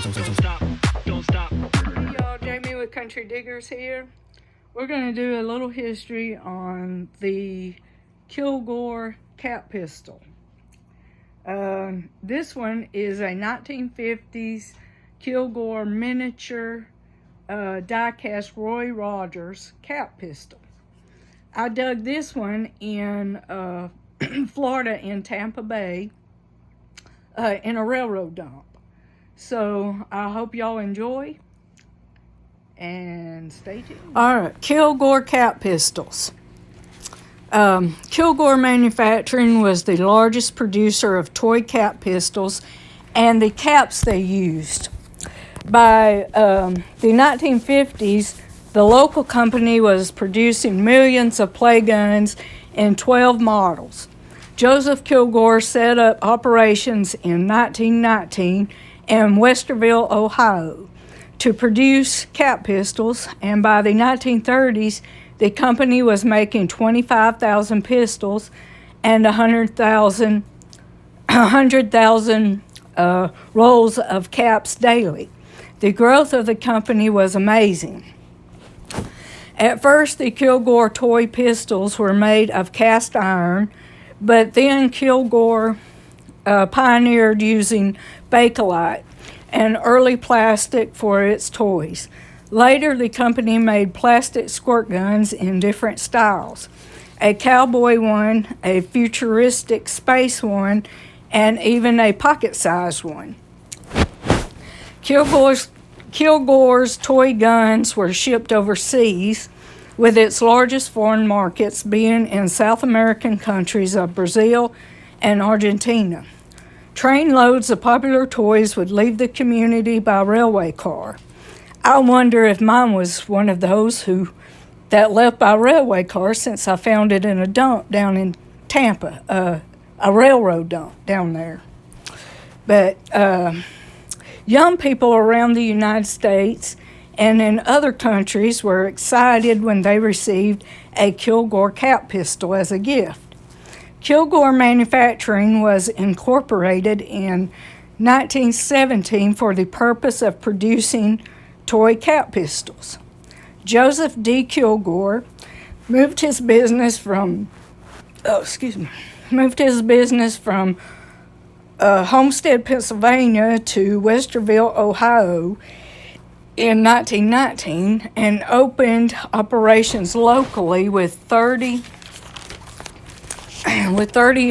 Hey y'all, Jamie with Country Diggers here. We're going to do a little history on the Kilgore cap pistol. This one is a 1950s Kilgore miniature die-cast Roy Rogers cap pistol. I dug this one in Florida in Tampa Bay in a railroad dump. So I hope y'all enjoy and stay tuned. All right, Kilgore cap pistols. Kilgore Manufacturing was the largest producer of toy cap pistols and the caps they used. By the 1950s, the local company was producing millions of play guns in 12 models. Joseph Kilgore set up operations in 1919 in Westerville, Ohio, to produce cap pistols, and by the 1930s, the company was making 25,000 pistols and 100,000 rolls of caps daily. The growth of the company was amazing. At first, the Kilgore toy pistols were made of cast iron, but then Kilgore pioneered using Bakelite and early plastic for its toys. Later, the company made plastic squirt guns in different styles, a cowboy one, a futuristic space one, and even a pocket-sized one. Kilgore's toy guns were shipped overseas, with its largest foreign markets being in South American countries of Brazil and Argentina. Trainloads of popular toys would leave the community by railway car. I wonder if mine was one of those that left by railway car, since I found it in a dump down in Tampa, a railroad dump down there. But young people around the United States and in other countries were excited when they received a Kilgore cap pistol as a gift. Kilgore Manufacturing was incorporated in 1917 for the purpose of producing toy cap pistols. Joseph D. Kilgore moved his business from Homestead, Pennsylvania to Westerville, Ohio in 1919 and opened operations locally with 30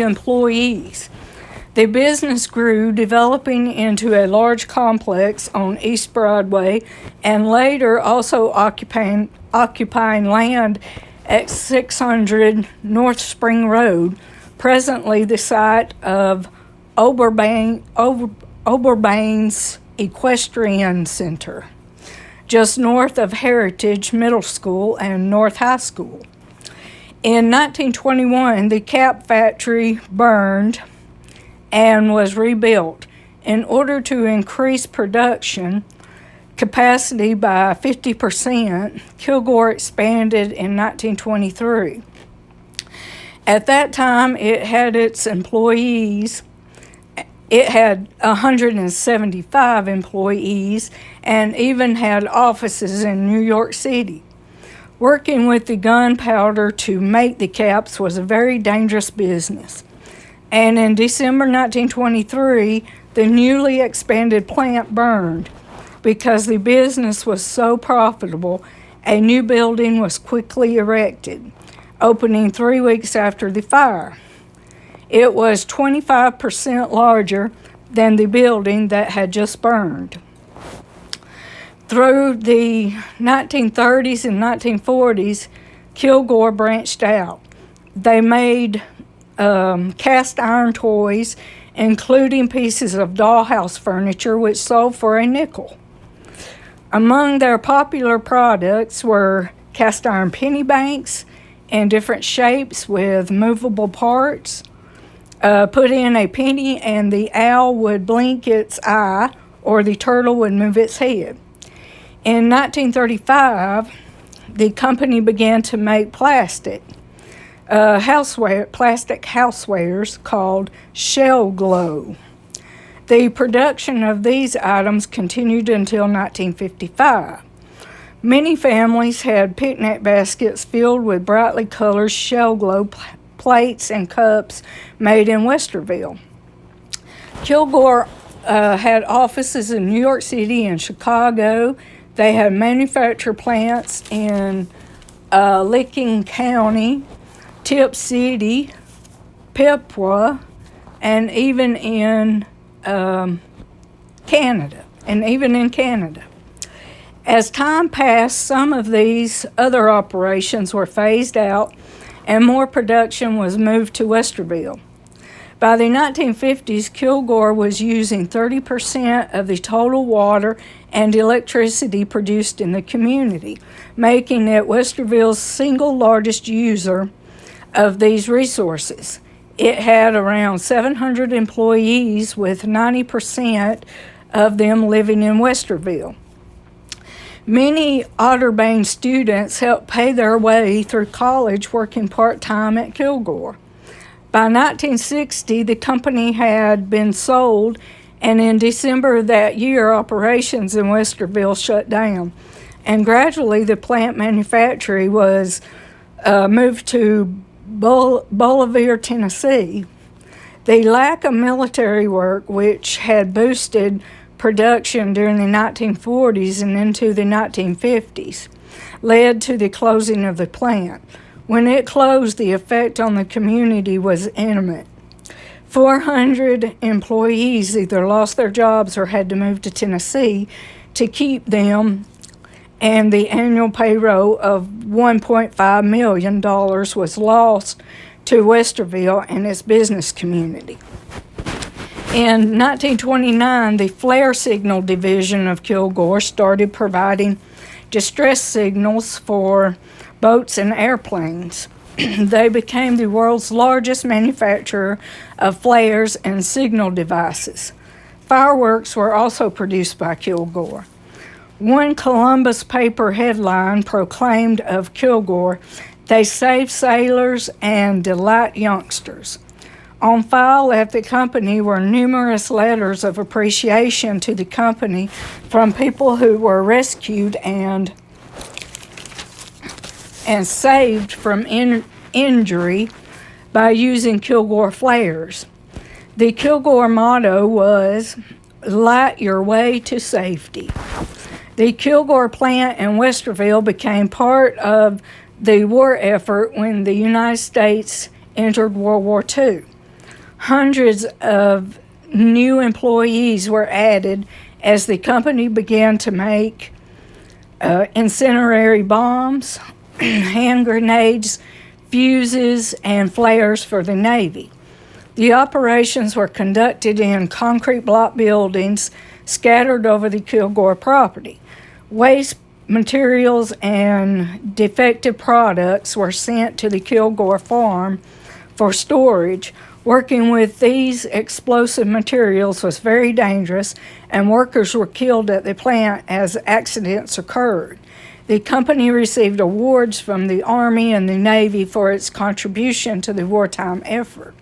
employees. The business grew, developing into a large complex on East Broadway and later also occupying land at 600 North Spring Road, presently the site of Oberbain's Equestrian Center, just north of Heritage Middle School and North High School. In 1921, the cap factory burned and was rebuilt. In order to increase production capacity by 50%, Kilgore expanded in 1923. At that time, it had 175 employees and even had offices in New York City. Working with the gunpowder to make the caps was a very dangerous business. And in December 1923, the newly expanded plant burned. Because the business was so profitable, a new building was quickly erected, opening 3 weeks after the fire. It was 25% larger than the building that had just burned. Through the 1930s and 1940s, Kilgore branched out. They made cast iron toys, including pieces of dollhouse furniture, which sold for a nickel. Among their popular products were cast iron penny banks in different shapes with movable parts. Put in a penny and the owl would blink its eye or the turtle would move its head. In 1935, the company began to make plastic housewares called Shell Glow. The production of these items continued until 1955. Many families had picnic baskets filled with brightly colored shell glow plates and cups made in Westerville. Kilgore had offices in New York City and Chicago. They had manufacturing plants in Licking County, Tip City, Piqua, and even in Canada. As time passed, some of these other operations were phased out and more production was moved to Westerville. By the 1950s, Kilgore was using 30% of the total water and electricity produced in the community, making it Westerville's single largest user of these resources. It had around 700 employees, with 90% of them living in Westerville. Many Otterbein students helped pay their way through college working part-time at Kilgore. By 1960, the company had been sold, and in December of that year, operations in Westerville shut down. And gradually, the plant manufacturing was moved to Bolivar, Tennessee. The lack of military work, which had boosted production during the 1940s and into the 1950s, led to the closing of the plant. When it closed, the effect on the community was imminent. 400 employees either lost their jobs or had to move to Tennessee to keep them, and the annual payroll of $1.5 million was lost to Westerville and its business community. In 1929, the flare signal division of Kilgore started providing distress signals for boats and airplanes. They became the world's largest manufacturer of flares and signal devices. Fireworks were also produced by Kilgore. One Columbus paper headline proclaimed of Kilgore, "They save sailors and delight youngsters." On file at the company were numerous letters of appreciation to the company from people who were rescued and saved from injury by using Kilgore flares. The Kilgore motto was, "Light your way to safety." The Kilgore plant in Westerville became part of the war effort when the United States entered World War II. Hundreds of new employees were added as the company began to make incendiary bombs, hand grenades, fuses, and flares for the Navy. The operations were conducted in concrete block buildings scattered over the Kilgore property. Waste materials and defective products were sent to the Kilgore farm for storage. Working with these explosive materials was very dangerous, and workers were killed at the plant as accidents occurred. The company received awards from the Army and the Navy for its contribution to the wartime effort.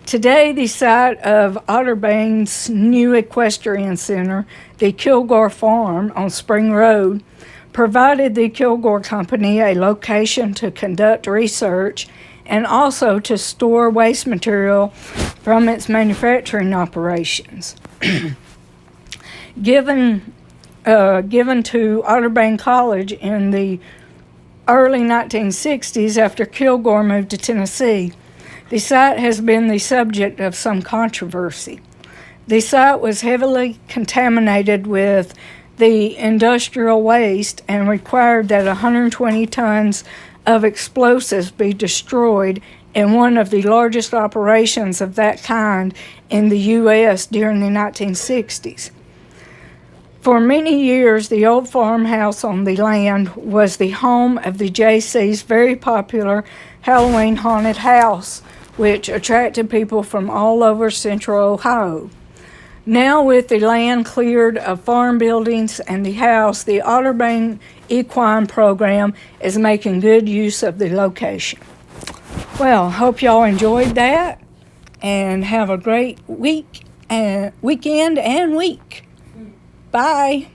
Today, the site of Otterbein's new equestrian center, the Kilgore Farm on Spring Road, provided the Kilgore Company a location to conduct research and also to store waste material from its manufacturing operations. Given to Otterbein College in the early 1960s after Kilgore moved to Tennessee, the site has been the subject of some controversy. The site was heavily contaminated with the industrial waste and required that 120 tons of explosives be destroyed in one of the largest operations of that kind in the U.S. during the 1960s. For many years, the old farmhouse on the land was the home of the J.C.'s very popular Halloween haunted house, which attracted people from all over central Ohio. Now, with the land cleared of farm buildings and the house, the Otterbein Equine Program is making good use of the location. Well, hope y'all enjoyed that, and have a great week weekend and week. Bye.